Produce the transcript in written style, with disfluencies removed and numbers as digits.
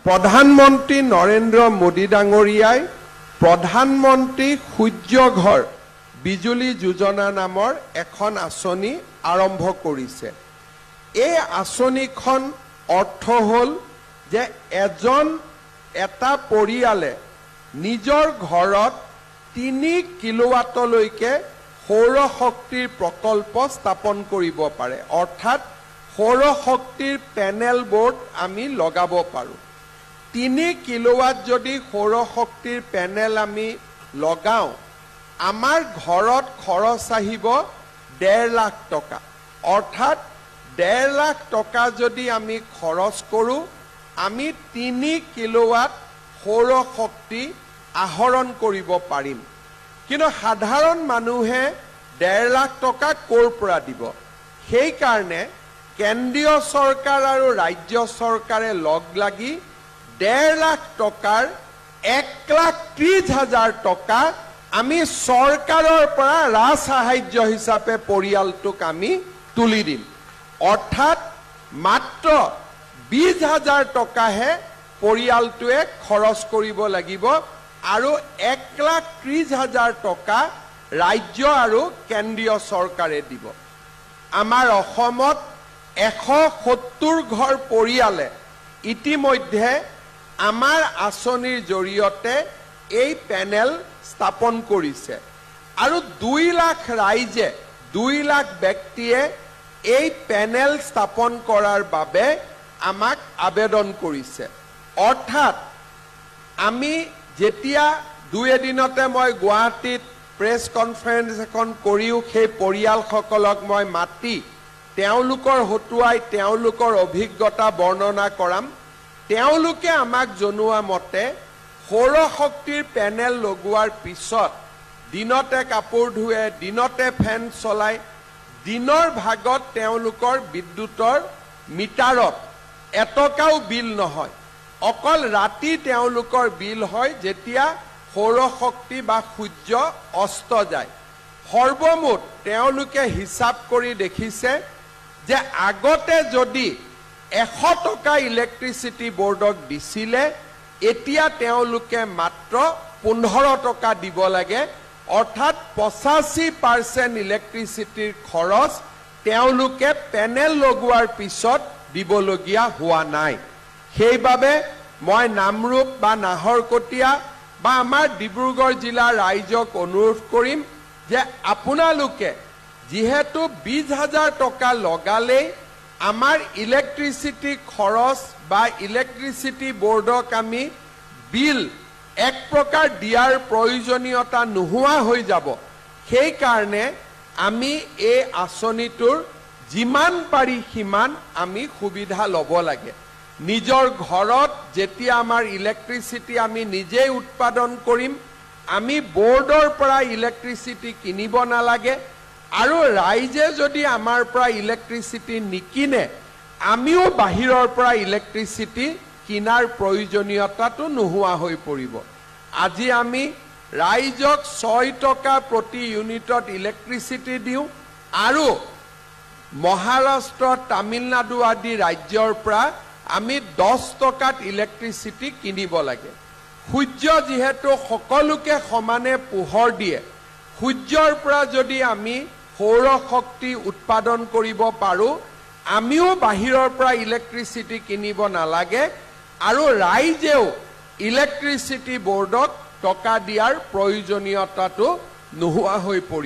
প্ৰধানমন্ত্ৰী নৰেন্দ্ৰ মোদী ডাঙৰীয়াই প্ৰধানমন্ত্ৰী সূৰ্য ঘৰ বিজুলী যোজনা নামৰ এখন আঁচনি আৰম্ভ কৰিছে। এই আঁচনিখন অৰ্থ হ'ল যে এটা পৰিয়ালে নিজৰ ঘৰত 3 কিলোৱাটলৈকে সৌৰ শক্তিৰ প্ৰকল্প স্থাপন কৰিব পাৰে। অৰ্থাৎ সৌৰ শক্তিৰ পেনেল বোৰ্ড আমি লগাব পাৰোঁ। 3 কিলোৱাট যদি সৌৰ শক্তিৰ পেনেল আমি লগাওঁ, আমাৰ ঘৰত খৰচ আহিব 1.5 লাখ টকা। অৰ্থাৎ 1.5 লাখ টকা যদি আমি খৰচ কৰোঁ, আমি 3 কিলোৱাট সৌৰ শক্তি আহৰণ কৰিব পাৰিম। কিন্তু সাধাৰণ মানুহে 1.5 লাখ টকা ক'ৰ পৰা দিব? সেইকাৰণে কেন্দ্ৰীয় চৰকাৰ আৰু ৰাজ্য চৰকাৰে লগ লাগি 1.5 লাখ টকাৰ 1,30,000 টকা আমি চৰকাৰৰ পৰা ৰাজ সাহায্য হিচাপে পৰিয়ালটোক আমি তুলি দিম। অৰ্থাৎ মাত্ৰ 20,000 টকাহে পৰিয়ালটোৱে খৰচ কৰিব লাগিব আৰু 1,30,000 টকা ৰাজ্য আৰু কেন্দ্ৰীয় চৰকাৰে দিব। আমাৰ অসমত 170 ঘৰ পৰিয়ালে ইতিমধ্যে আমাৰ আঁচনিৰ জৰিয়তে এই পেনেল স্থাপন কৰিছে আৰু 2 লাখ ৰাইজে 2 লাখ ব্যক্তিয়ে এই পেনেল স্থাপন কৰাৰ বাবে আমাক আবেদন কৰিছে। অৰ্থাৎ আমি যেতিয়া 2 এদিনতে মই গুৱাহাটীত প্ৰেছ কনফাৰেন্স এখন কৰিও সেই পৰিয়ালসকলক মই মাতি তেওঁলোকৰ হতুৱাই তেওঁলোকৰ অভিজ্ঞতা বৰ্ণনা কৰাম। তেওঁলোকে আমাক জনোৱা মতে সৌৰ শক্তিৰ পেনেল লগোৱাৰ পিছত দিনতে কাপোৰ ধুৱে, দিনতে ফেন চলায়, দিনৰ ভাগত তেওঁলোকৰ বিদ্যুতৰ মিটাৰত এটকাও বিল নহয়। অকল ৰাতি তেওঁলোকৰ বিল হয় যেতিয়া সৌৰ শক্তি বা সূৰ্য অস্ত যায়। সৰ্বমুঠ তেওঁলোকে হিচাপ কৰি দেখিছে যে আগতে যদি 100 টকা ইলেক্ট্ৰিচিটি বোৰ্ডক দিছিলে, এতিয়া তেওঁলোকে মাত্ৰ 15 টকা দিব লাগে। অৰ্থাৎ 85% ইলেক্ট্ৰিচিটিৰ খৰচ তেওঁলোকে পেনেল লগোৱাৰ পিছত দিবলগীয়া হোৱা নাই। সেইবাবে মই নামৰূপ বা নাহৰকটীয়া বা আমাৰ ডিব্ৰুগড় জিলাৰ ৰাইজক অনুৰোধ কৰিম যে আপোনালোকে যিহেতু 20,000 টকা লগালেই আমাৰ ইলেক্ট্ৰিচিটি খৰচ বা ইলেক্ট্ৰিচিটি বোৰ্ডক আমি বিল এক প্ৰকাৰ দিয়াৰ প্ৰয়োজনীয়তা নোহোৱা হৈ যাব। সেইকাৰণে আমি এই আঁচনিটোৰ যিমান পাৰি সিমান আমি সুবিধা ল'ব লাগে। নিজৰ ঘৰত যেতিয়া আমাৰ ইলেক্ট্ৰিচিটি আমি নিজেই উৎপাদন কৰিম, আমি বোৰ্ডৰ পৰা ইলেক্ট্ৰিচিটি কিনিব নালাগে আৰু ৰাইজে যদি আমাৰ পৰা ইলেক্ট্ৰিচিটি নিকিনে, আমিও বাহিৰৰ পৰা ইলেক্ট্ৰিচিটি কিনাৰ প্ৰয়োজনীয়তাটো নোহোৱা হৈ পৰিব। আজি আমি ৰাইজক 6 টকা প্ৰতি ইউনিটত ইলেক্ট্ৰিচিটি দিওঁ আৰু মহাৰাষ্ট্ৰ, তামিলনাডু আদি ৰাজ্যৰ পৰা আমি 10 টকাত ইলেক্ট্ৰিচিটি কিনিব লাগে। সূৰ্য যিহেতু সকলোকে সমানে পোহৰ দিয়ে, সূৰ্যৰ পৰা যদি আমি সৌৰ শক্তি উৎপাদন কৰিব পাৰোঁ, আমিও বাহিৰৰ পৰা ইলেক্ট্ৰিচিটি কিনিব নালাগে আৰু ৰাইজেও ইলেক্ট্ৰিচিটি বোৰ্ডক টকা দিয়াৰ প্ৰয়োজনীয়তাটো নোহোৱা হৈ পৰিব।